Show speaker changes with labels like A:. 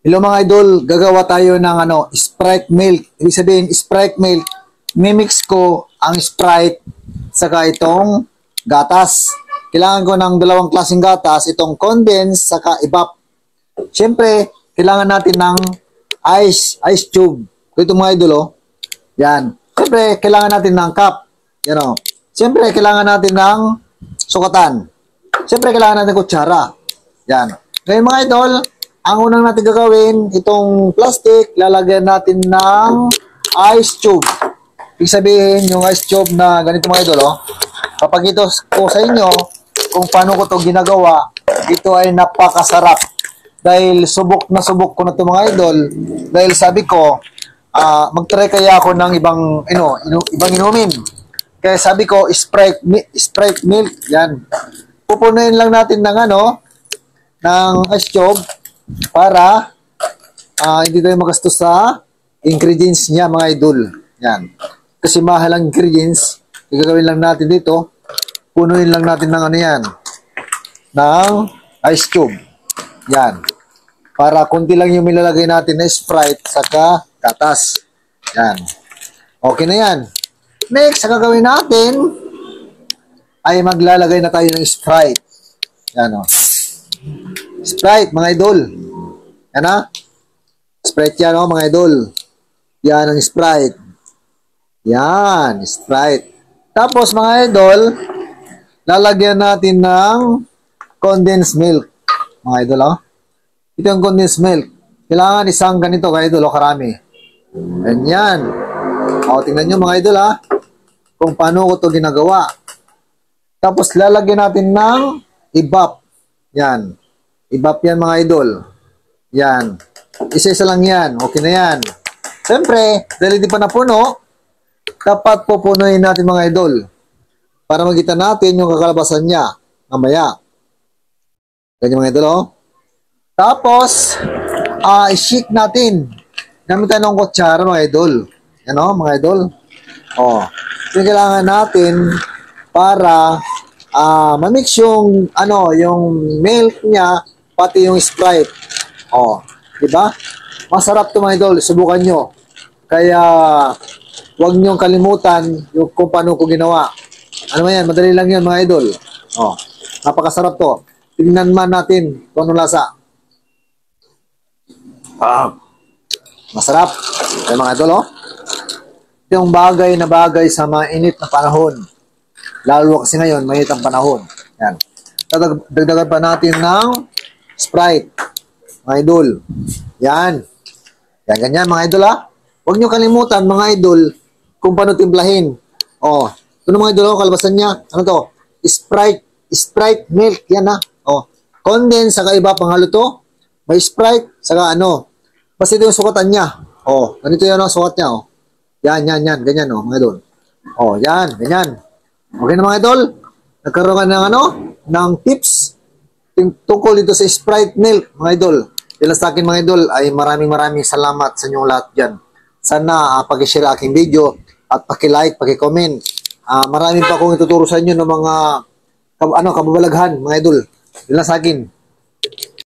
A: Hello mga idol, gagawa tayo ng Sprite milk. Ibig sabihin, Sprite milk, mimix ko ang Sprite saka itong gatas. Kailangan ko ng dalawang klaseng gatas, itong condensed saka evap. Siyempre, kailangan natin ng ice tube. Ito mga idol, oh. Yan. Siyempre, kailangan natin ng cup. Yan, oh. Siyempre, kailangan natin ng sukatan. Siyempre, kailangan natin kutsara. Yan. Ngayon mga idol, ang unang natin gagawin, itong plastic, lalagyan natin ng ice tube. Ibig sabihin, yung ice tube na ganito mga idol, oh. Kapag ito ko sa inyo, kung paano ko ito ginagawa, ito ay napakasarap. Dahil subok na subok ko na ito mga idol, dahil sabi ko, mag-try kaya ako ng ibang inumin. Kaya sabi ko, Sprite milk, yan. Pupunuin lang natin ng ng ice tube, para hindi tayo magastos sa ingredients niya mga idol. Yan. Kasi mahal ang ingredients. Gagawin lang natin dito. Punuin lang natin ng yan. Ng ice cube. Yan. Para konti lang yung nilalagay natin na Sprite saka gatas. Yan. Okay na yan. Next, ang gagawin natin ay maglalagay na tayo ng Sprite. Yan o. Sprite, mga idol. Yan ha. Sprite yan, oh, mga idol. Yan ang Sprite. Yan, Sprite. Tapos, mga idol, lalagyan natin ng condensed milk. Mga idol, oh. Ito yung condensed milk. Kailangan isang ganito, mga idol, oh, karami. Ganyan. O, tingnan nyo, mga idol, ha. Kung paano ko ito ginagawa. Tapos, lalagyan natin ng evap. Yan. Evap yan mga idol. Yan. Isa-isa lang yan. Okay na yan. Siyempre, dahil hindi pa napuno, dapat pupunuin natin mga idol. Para makita natin yung kakalabasan niya. Mamaya. Ganyan mga idol, oh. Tapos, i-shake natin. Gamit tayo ng kutsara mga idol. Yan, oh, mga idol. Oh. So, kailangan natin para ma-mix yung yung milk niya pati yung Sprite. Oh, di ba? Masarap 'to mga idol, subukan nyo. Kaya huwag niyo kalimutan yung kung paano ko ginawa. Ano man yan, madali lang 'yan mga idol. Oh, napakasarap 'to. Tingnan man natin kung anong lasa. Masarap. Ay mga idol, oh. Yung bagay na bagay sa mainit na panahon. Lalo kasi ngayon, mainit ang panahon. Yan. Dagdagan pa natin ng Sprite. Mga idol. Yan. Yan, ganyan mga idol, ha. Huwag nyo kalimutan, mga idol, kung paano timplahin. Oh. Ito mga idol, kalabasan niya. Ano to? Sprite milk. Yan, ha. Oh. Condensed, saka iba pang halo to. May Sprite, saka basta ito yung sukatan niya. Oh. Ganito yan, sukat niya, oh. Yan. Ganyan, oh, mga idol. Oh, yan. Ganyan. Okay na mga idol. Nagkaroon ka ng tips tungkol dito sa Sprite milk, mga idol. Dahil sa akin mga idol ay maraming salamat sa inyong lahat dyan. Sana pag-share aking video at paki-like, paki-comment. Marami pa akong ituturo sa inyo ng mga kababalaghan, mga idol. Dahil sa akin.